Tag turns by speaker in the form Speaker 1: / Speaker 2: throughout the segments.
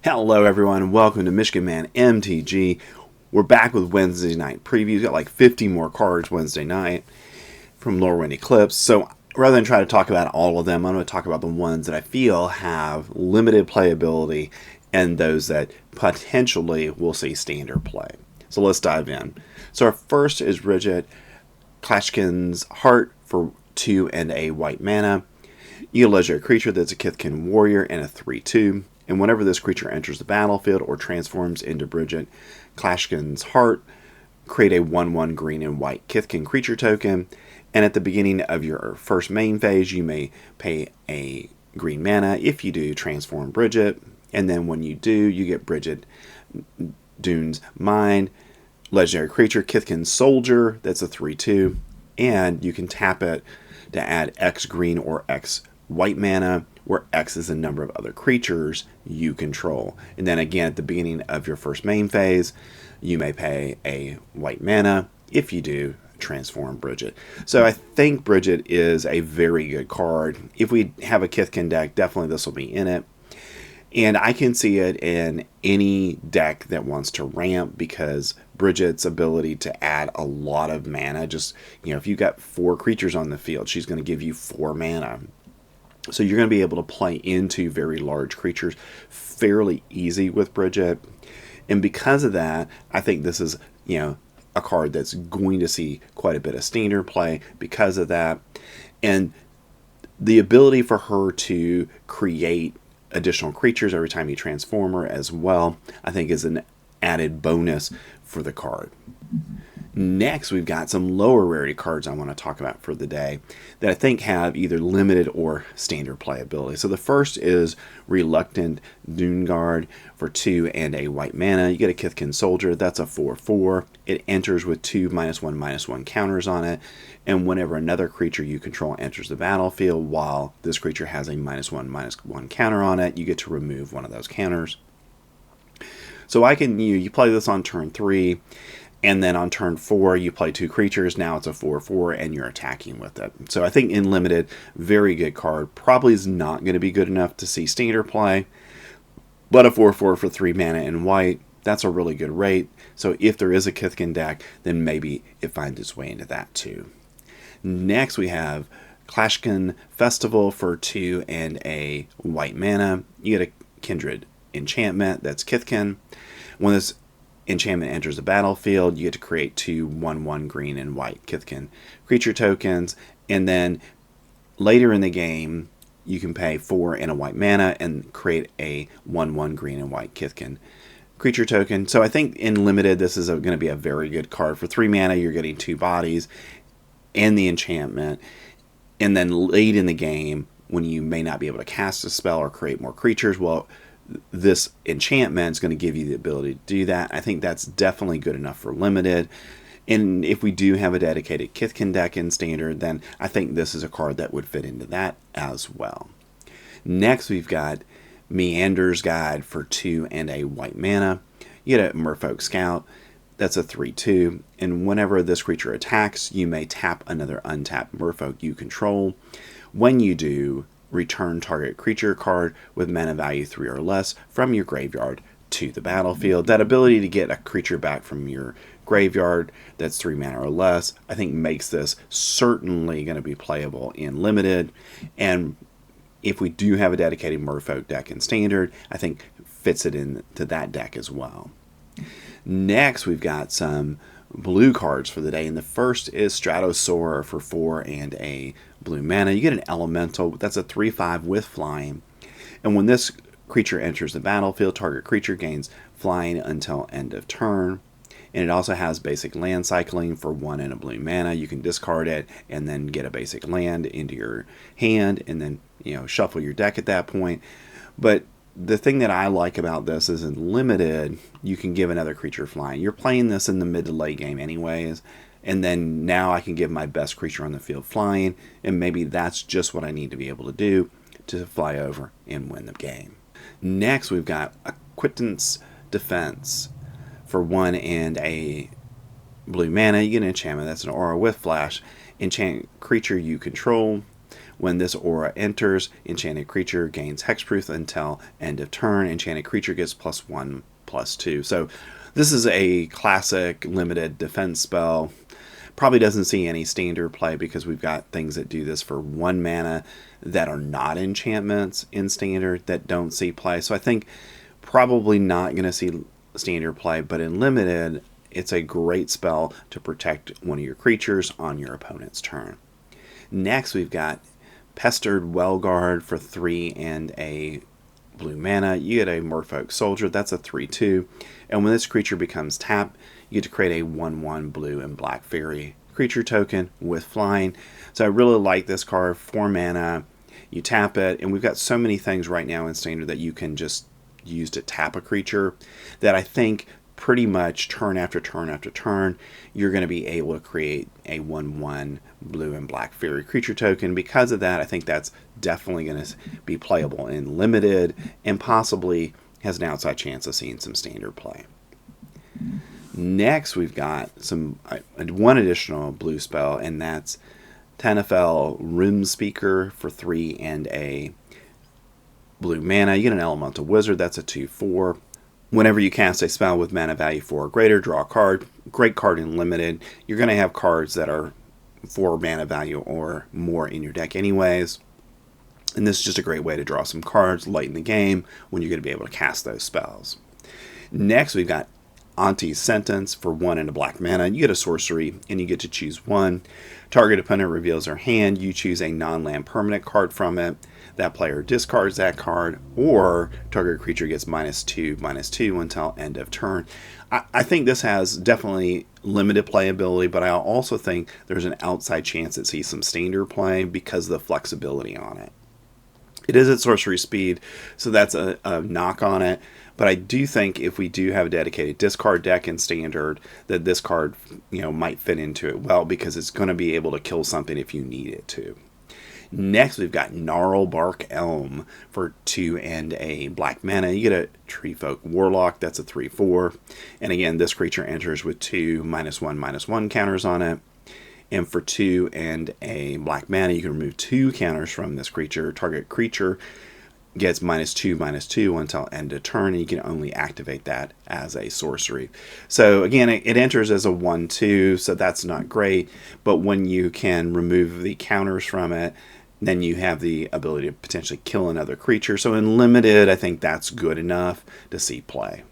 Speaker 1: Hello everyone, welcome to Michigan Man MTG. We're back with Wednesday night previews. Got like 50 more cards Wednesday night from Lorwyn Eclipsed. So rather than try to talk about all of them, I'm going to talk about the ones that I feel have limited playability and those that potentially will see standard play. So let's dive in. So our first is Bridget Klashkin's Heart for 2 and a white mana. You get a legendary creature that's a Kithkin warrior and a 3/2. And whenever this creature enters the battlefield or transforms into Bridget Klashkin's Heart, create a 1/1 green and white Kithkin creature token. And at the beginning of your first main phase, you may pay a green mana. If you do, transform Bridget. And then when you do, you get Bridget Dune's Mind, legendary creature, Kithkin Soldier, that's a 3/2. And you can tap it to add X green or X white mana, where X is the number of other creatures you control. And then again, at the beginning of your first main phase, you may pay a white mana. If you do, transform Bridget. So I think Bridget is a very good card. If we have a Kithkin deck, definitely this will be in it. And I can see it in any deck that wants to ramp, because Bridget's ability to add a lot of mana, just, if you got 4 creatures on the field, she's going to give you 4 mana. So you're going to be able to play into very large creatures fairly easy with Bridget. And because of that, I think this is, a card that's going to see quite a bit of standard play because of that. And the ability for her to create additional creatures every time you transform her as well, I think is an added bonus for the card. Next, we've got some lower rarity cards I want to talk about for the day that I think have either limited or standard playability. So the first is Reluctant Dune Guard for 2 and a white mana. You get a Kithkin Soldier, that's a 4/4. It enters with 2 -1/-1 counters on it, and whenever another creature you control enters the battlefield while this creature has a -1/-1 counter on it, you get to remove one of those counters. So I can you play this on turn 3. And then on turn 4, you play 2 creatures. Now it's a 4/4, and you're attacking with it. So I think in limited, very good card. Probably is not going to be good enough to see standard play. But a 4/4 for 3 mana in white, that's a really good rate. So if there is a Kithkin deck, then maybe it finds its way into that too. Next, we have Klashkin Festival for 2 and a white mana. You get a Kindred Enchantment, that's Kithkin. When this enchantment enters the battlefield, you get to create 2 1/1 green and white Kithkin creature tokens, and then later in the game you can pay 4 and a white mana and create a 1/1 green and white Kithkin creature token. So I think in limited this is going to be a very good card. For 3 mana you're getting 2 bodies and the enchantment, and then late in the game when you may not be able to cast a spell or create more creatures, well, this enchantment is going to give you the ability to do that. I think that's definitely good enough for limited. And if we do have a dedicated Kithkin deck in standard, then I think this is a card that would fit into that as well. Next, we've got Meander's Guide for 2 and a white mana. You get a Merfolk Scout, that's a 3/2. And whenever this creature attacks, you may tap another untapped Merfolk you control. When you do, return target creature card with mana value 3 or less from your graveyard to the battlefield. That ability to get a creature back from your graveyard that's 3 mana or less, I think makes this certainly going to be playable in limited. And if we do have a dedicated Merfolk deck in standard, I think fits it into that deck as well. Next, we've got some blue cards for the day, and the first is Stratosaur for 4 and a blue mana. You get an elemental, that's a 3/5 with flying, and when this creature enters the battlefield, target creature gains flying until end of turn. And it also has basic land cycling for 1 and a blue mana. You can discard it and then get a basic land into your hand, and then shuffle your deck at that point. But the thing that I like about this is in limited, you can give another creature flying. You're playing this in the mid to late game anyways, and then now I can give my best creature on the field flying, and maybe that's just what I need to be able to do to fly over and win the game. Next, we've got Acquittance Defense for 1 and a blue mana. You get an enchantment, that's an aura with flash. Enchant creature you control. When this aura enters, enchanted creature gains hexproof until end of turn. Enchanted creature gets +1/+2. So this is a classic limited defense spell. Probably doesn't see any standard play because we've got things that do this for 1 mana that are not enchantments in standard that don't see play. So I think probably not going to see standard play, but in limited, it's a great spell to protect one of your creatures on your opponent's turn. Next, we've got Pestered Wellguard for 3 and a blue mana. You get a Merfolk Soldier, that's a 3/2. And when this creature becomes tapped, you get to create a 1/1 blue and black fairy creature token with flying. So I really like this card. 4 mana, you tap it, and we've got so many things right now in standard that you can just use to tap a creature that I think pretty much turn after turn after turn, you're going to be able to create a 1/1 blue and black fairy creature token. Because of that, I think that's definitely going to be playable in limited and possibly has an outside chance of seeing some standard play. Next, we've got one additional blue spell, and that's Tenafel Rim Speaker for 3 and a blue mana. You get an Elemental Wizard, that's a 2/4. Whenever you cast a spell with mana value 4 or greater, draw a card. Great card in limited. You're going to have cards that are 4 mana value or more in your deck anyways. And this is just a great way to draw some cards late in the game when you're going to be able to cast those spells. Next, we've got Auntie's Sentence for 1 and a black mana. You get a sorcery, and you get to choose one. Target opponent reveals their hand. You choose a non-land permanent card from it. That player discards that card, or target creature gets -2/-2 until end of turn. I think this has definitely limited playability, but I also think there's an outside chance it sees some standard play because of the flexibility on it. It is at sorcery speed, so that's a knock on it. But I do think if we do have a dedicated discard deck in standard, that this card, might fit into it well because it's going to be able to kill something if you need it to. Next, we've got Gnarlbark Elm for 2 and a black mana. You get a Treefolk Warlock, that's a 3/4. And again, this creature enters with 2 -1/-1 counters on it. And for 2 and a black mana, you can remove 2 counters from this creature. Target creature gets -2/-2 until end of turn, and you can only activate that as a sorcery. So again, it enters as a 1/2, so that's not great. But when you can remove the counters from it, then you have the ability to potentially kill another creature. So in limited, I think that's good enough to see play.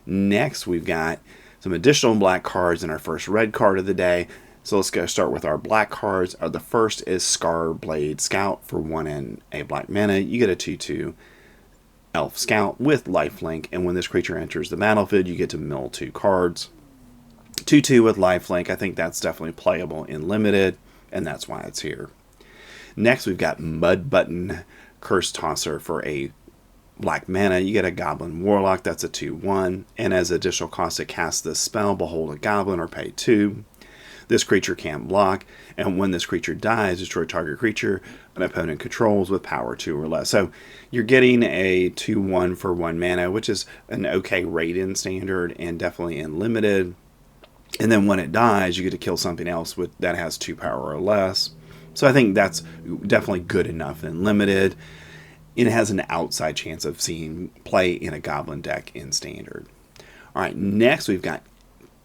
Speaker 1: Next, we've got some additional black cards in our first red card of the day. So let's go start with our black cards. The first is Scarblade Scout for 1 and a black mana. You get a 2/2 Elf Scout with lifelink, and when this creature enters the battlefield, you get to mill 2 cards. 2/2 with lifelink, I think that's definitely playable in limited, and that's why it's here. Next, we've got Mud Button Curse Tosser for a black mana. You get a Goblin Warlock, that's a 2/1, and as additional cost to cast this spell, behold a goblin or pay 2. This creature can't block, and when this creature dies, destroy target creature an opponent controls with power 2 or less. So you're getting a 2/1 for 1 mana, which is an okay rate in standard and definitely in limited. And then when it dies, you get to kill something else that has 2 power or less. So I think that's definitely good enough in limited. It has an outside chance of seeing play in a goblin deck in standard. All right, next we've got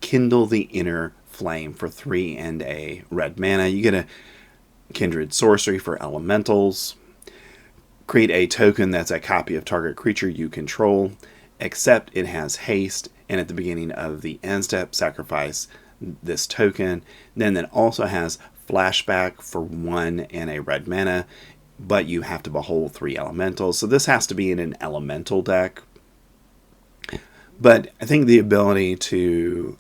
Speaker 1: Kindle the Inner Flame for 3 and a red mana. You get a Kindred Sorcery for elementals. Create a token that's a copy of target creature you control, except it has haste, and at the beginning of the end step, sacrifice this token. Then it also has flashback for 1 and a red mana, but you have to behold 3 elementals. So this has to be in an elemental deck. But I think the ability to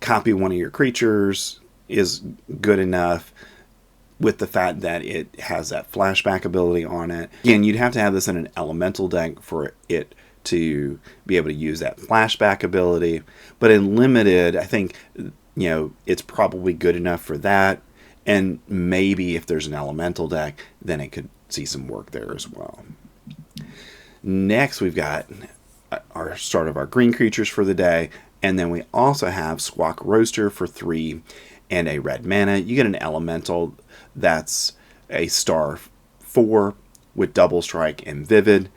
Speaker 1: copy one of your creatures is good enough with the fact that it has that flashback ability on it. Again, you'd have to have this in an elemental deck for it to be able to use that flashback ability. But in limited, I think it's probably good enough for that. And maybe if there's an elemental deck, then it could see some work there as well. Next, we've got our start of our green creatures for the day. And then we also have Squawk Roaster for 3 and a red mana. You get an elemental that's a star 4 with double strike and vivid.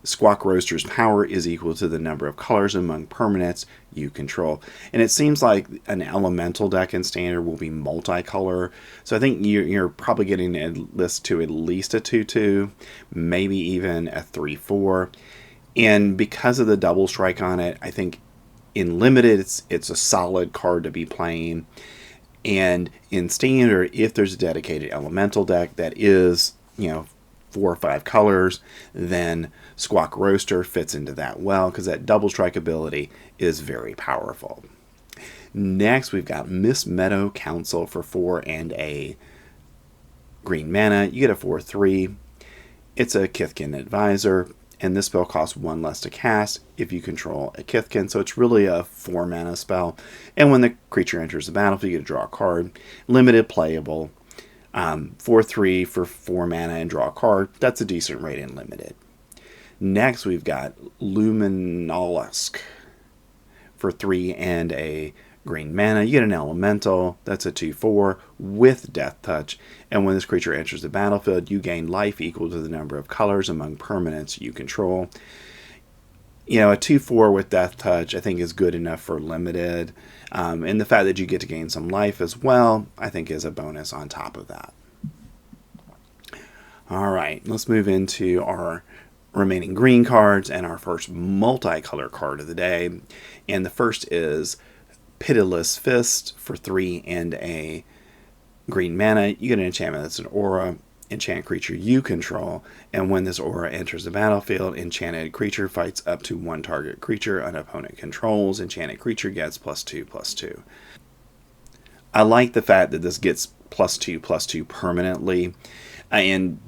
Speaker 1: Squawk Roaster's power is equal to the number of colors among permanents you control. And it seems like an elemental deck in standard will be multicolor. So I think you're probably getting this to at least a 2/2, maybe even a 3/4. And because of the double strike on it, I think in limited it's a solid card to be playing. And in standard, if there's a dedicated elemental deck that is, 4 or 5 colors, then Squawk Roaster fits into that well, because that double strike ability is very powerful. Next, we've got Miss Meadow Council for 4 and a green mana. You get a 4/3. It's a Kithkin Advisor, and this spell costs 1 less to cast if you control a Kithkin, so it's really a 4 mana spell. And when the creature enters the battlefield, you get to draw a card. Limited playable. 4/3 for 4 mana and draw a card. That's a decent rate in limited. Next, we've got Luminollusk for 3 and a green mana. You get an elemental. That's a 2/4 with Death Touch. And when this creature enters the battlefield, you gain life equal to the number of colors among permanents you control. A 2/4 with Death Touch I think is good enough for limited. And the fact that you get to gain some life as well, I think is a bonus on top of that. Alright, let's move into our remaining green cards and our first multicolor card of the day. And the first is Pitiless Fist for 3 and a green mana. You get an enchantment that's an aura. Enchant creature you control, and when this aura enters the battlefield, enchanted creature fights up to 1 target creature an opponent controls. Enchanted creature gets +2/+2. I like the fact that this gets +2/+2 permanently, and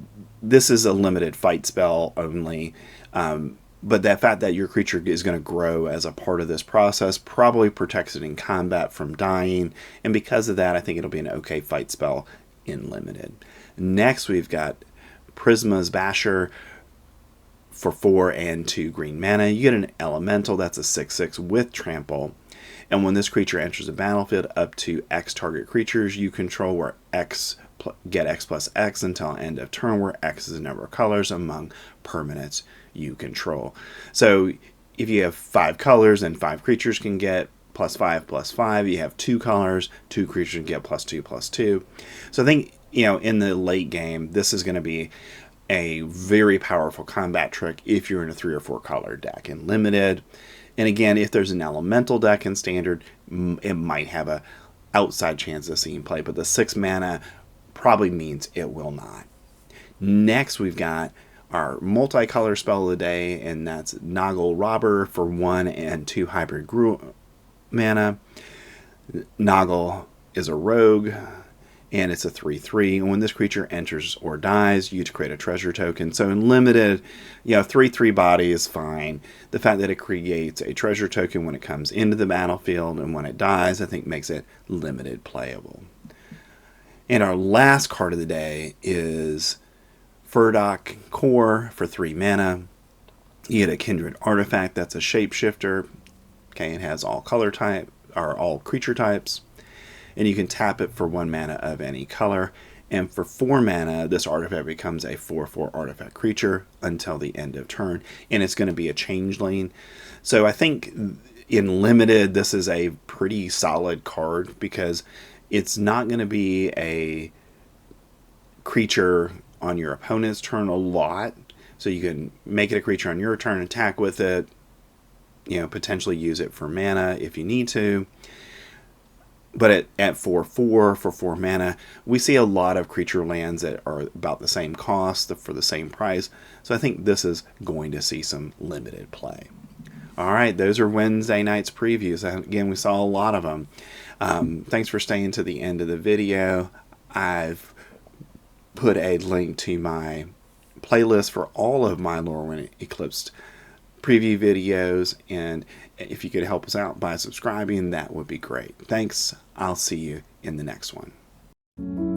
Speaker 1: this is a limited fight spell only, but that fact that your creature is going to grow as a part of this process probably protects it in combat from dying, and because of that I think it'll be an okay fight spell in limited. Next, we've got Prisma's Basher for 4 and 2 green mana. You get an elemental. That's a 6/6 with trample. And when this creature enters the battlefield, up to X target creatures you control, where get X+X until end of turn, where X is the number of colors among permanents you control. So if you have 5 colors, and 5 creatures can get +5/+5. You have 2 colors, 2 creatures can get +2/+2. So I think, in the late game, this is going to be a very powerful combat trick if you're in a 3 or 4 color deck in limited. And again, if there's an elemental deck in standard, it might have a outside chance of seeing play, but the 6 mana probably means it will not. Next, we've got our multicolor spell of the day, and that's Noggle Robber for 1 and 2 hybrid mana. Noggle is a rogue, and it's a 3/3. And when this creature enters or dies, you get to create a treasure token. So in limited, 3/3 body is fine. The fact that it creates a treasure token when it comes into the battlefield and when it dies, I think makes it limited playable. And our last card of the day is Furdock Core for 3 mana. You get a Kindred Artifact. That's a shapeshifter. Okay, it has all color type, or all creature types. And you can tap it for 1 mana of any color. And for 4 mana, this artifact becomes a 4/4 artifact creature until the end of turn. And it's going to be a changeling. So I think in limited, this is a pretty solid card, because it's not going to be a creature on your opponent's turn a lot. So you can make it a creature on your turn, attack with it, potentially use it for mana if you need to. But at 4/4 for 4 mana, we see a lot of creature lands that are about the same cost for the same price. So I think this is going to see some limited play. All right, those are Wednesday night's previews. Again, we saw a lot of them. Thanks for staying to the end of the video. I've put a link to my playlist for all of my Lorwyn Eclipsed preview videos, and if you could help us out by subscribing, that would be great. Thanks. I'll see you in the next one.